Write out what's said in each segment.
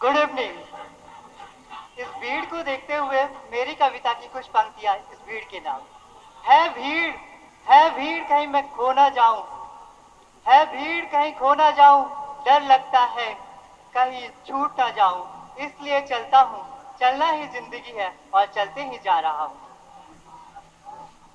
Good evening. इस भीड़ को देखते हुए मेरी कविता की कुछ पंक्तियां इस भीड़ के नाम। है भीड़, है भीड़ कहीं मैं खो ना जाऊं, है भीड़ कहीं खो ना जाऊं, डर लगता है कहीं छूट ना जाऊं, इसलिए चलता हूं, चलना ही जिंदगी है और चलते ही जा रहा हूं।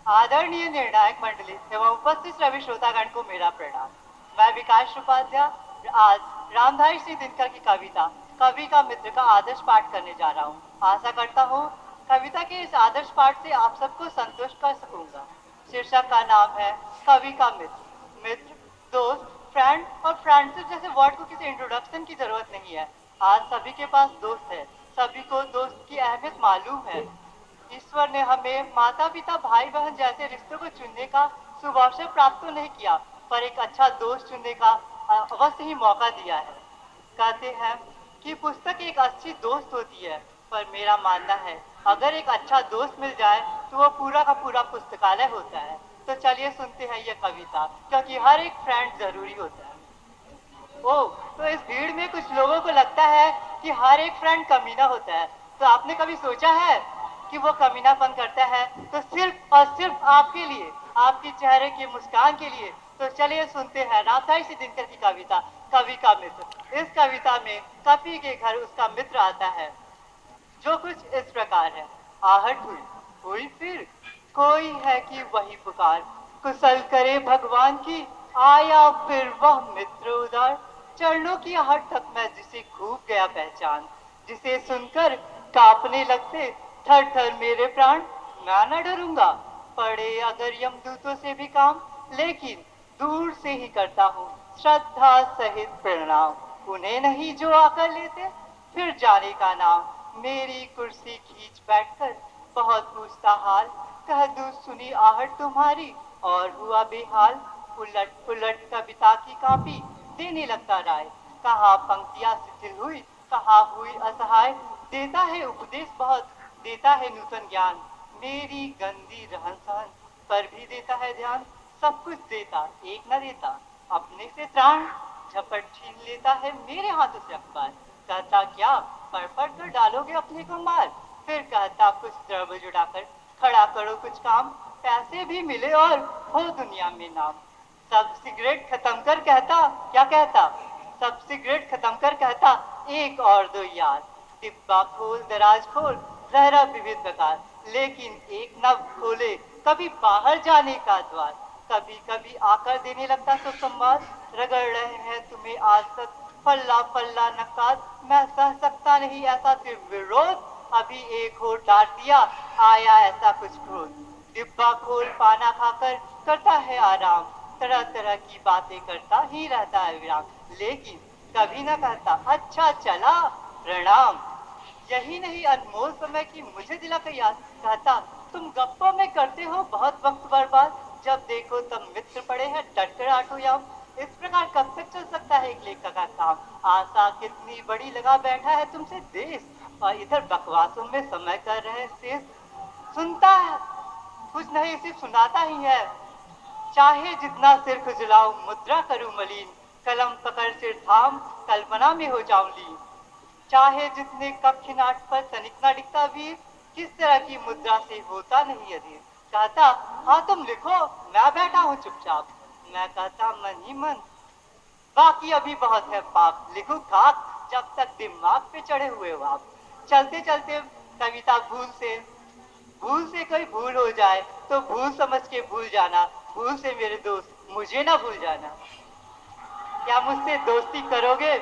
आदरणीय निर्णायक मंडली एवं उपस्थित सभी श्रोतागण को मेरा प्रणाम। मैं विकास उपाध्याय आज रामधारी सिंह दिनकर की कविता कवि का मित्र का आदर्श पाठ करने जा रहा हूँ। आशा करता हूँ कविता के इस आदर्श पाठ से आप सबको संतुष्ट कर सकूंगा। शीर्षक का नाम है कवि का मित्र। मित्र, दोस्त, फ्रेंड और फ्रेंडशिप जैसे वर्ड को किसी इंट्रोडक्शन की जरूरत नहीं है। आज सभी के पास दोस्त है, सभी को दोस्त की अहमियत मालूम है। ईश्वर ने हमें माता पिता भाई बहन जैसे रिश्तों को चुनने का सुअवसर प्राप्त तो नहीं किया, पर एक अच्छा दोस्त चुनने का अवश्य ही मौका दिया है। कहते हैं कि पुस्तक एक अच्छी दोस्त होती है, पर मेरा मानना है अगर एक अच्छा दोस्त मिल जाए तो वो पूरा का पूरा पुस्तकालय होता है। तो चलिए सुनते हैं ये कविता, क्योंकि हर एक फ्रेंड जरूरी होता है। ओ, तो इस भीड़ में कुछ लोगों को लगता है कि हर एक फ्रेंड कमीना होता है। तो आपने कभी सोचा है कि वो कमीनापन करता है तो सिर्फ और सिर्फ आपके लिए, आपके चेहरे की मुस्कान के लिए? तो चलिए सुनते हैं रामधारी सिंह दिनकर की कविता कवि का मित्र। इस कविता में कवि के घर उसका मित्र आता है, जो कुछ इस प्रकार है। आहट हुई, हुई फिर कोई है कि वही पुकार, कुशल करे भगवान की, आया फिर वह मित्र उदार। चरणों की आहट तक मैं जिसे खूब गया पहचान, जिसे सुनकर कांपने लगते थर थर मेरे प्राण। मैं न डरूंगा पड़े अगर यमदूतों से भी काम, लेकिन दूर से ही करता हूँ श्रद्धा सहित प्रणाम। उन्हें नहीं जो आकर लेते फिर जाने का नाम, मेरी कुर्सी खींच बैठकर बहुत पूछता हाल, कह दूं सुनी आहट तुम्हारी और हुआ बेहाल। उलट उलट कविता की कॉपी देने लगता राय, कहाँ पंक्तियां शिथिल हुई, कहाँ हुई असहाय। देता है उपदेश बहुत, देता है नूतन ज्ञान, मेरी गंदी रहन सहन पर भी देता है ध्यान। सब कुछ देता एक न देता अपने से त्राण, झपट छीन लेता है मेरे हाथों से अखबार। कहता क्या पढ़ कर डालोगे अपने को मार, फिर कहता कुछ द्रव्य जुटाकर खड़ा करो कुछ काम, पैसे भी मिले और हो दुनिया में नाम। सब सिगरेट खत्म कर कहता, क्या कहता, सब सिगरेट खत्म कर कहता एक और दो यार। डिब्बा खोल दराज खोल जहरा विविध प्रकार, लेकिन एक न खोले कभी बाहर जाने का द्वार। कभी कभी आकर देने लगता तो संवाद, रगड़ रहे हैं तुम्हें आज तक पल्ला पल्ला नकाद। मैं सह सकता नहीं ऐसा सिर्फ विरोध, अभी एक हो डांट दिया आया ऐसा कुछ क्रोध। डिब्बा खोल पाना खाकर करता है आराम, तरह तरह की बातें करता ही रहता है विराम, लेकिन कभी न कहता अच्छा चला प्रणाम। यही नहीं अनमोल समय की मुझे दिला कर याद, कहता तुम गप्पों में करते हो बहुत वक्त बर्बाद, जब देखो तब मित्र पड़े हैं डट कर आठो याम। इस प्रकार कब तक चल सकता है एक लेखक का काम? आशा कितनी बड़ी लगा बैठा है तुमसे देश, और इधर बकवासों में समय कर रहे शेष। सुनता है कुछ नहीं सिर्फ सुनाता ही है, चाहे जितना सिर खुजलाऊं मुद्रा करूं मलिन, कलम पकड़ सिर थाम कल्पना में हो जाऊं लीन। चाहे जितने कक्ष नाट पर तनिक ना दिखता वीर, किस तरह की मुद्रा से होता नहीं अधीर। कहता हाँ तुम लिखो मैं बैठा हूँ चुपचाप, मैं कहता मन ही मन बाकी अभी बहुत है पाप, लिखूं खाक जब तक दिमाग पे चढ़े हुए हो आप। चलते चलते कविता भूल से कोई भूल हो जाए तो भूल समझ के भूल जाना, भूल से मेरे दोस्त मुझे ना भूल जाना। क्या मुझसे दोस्ती करोगे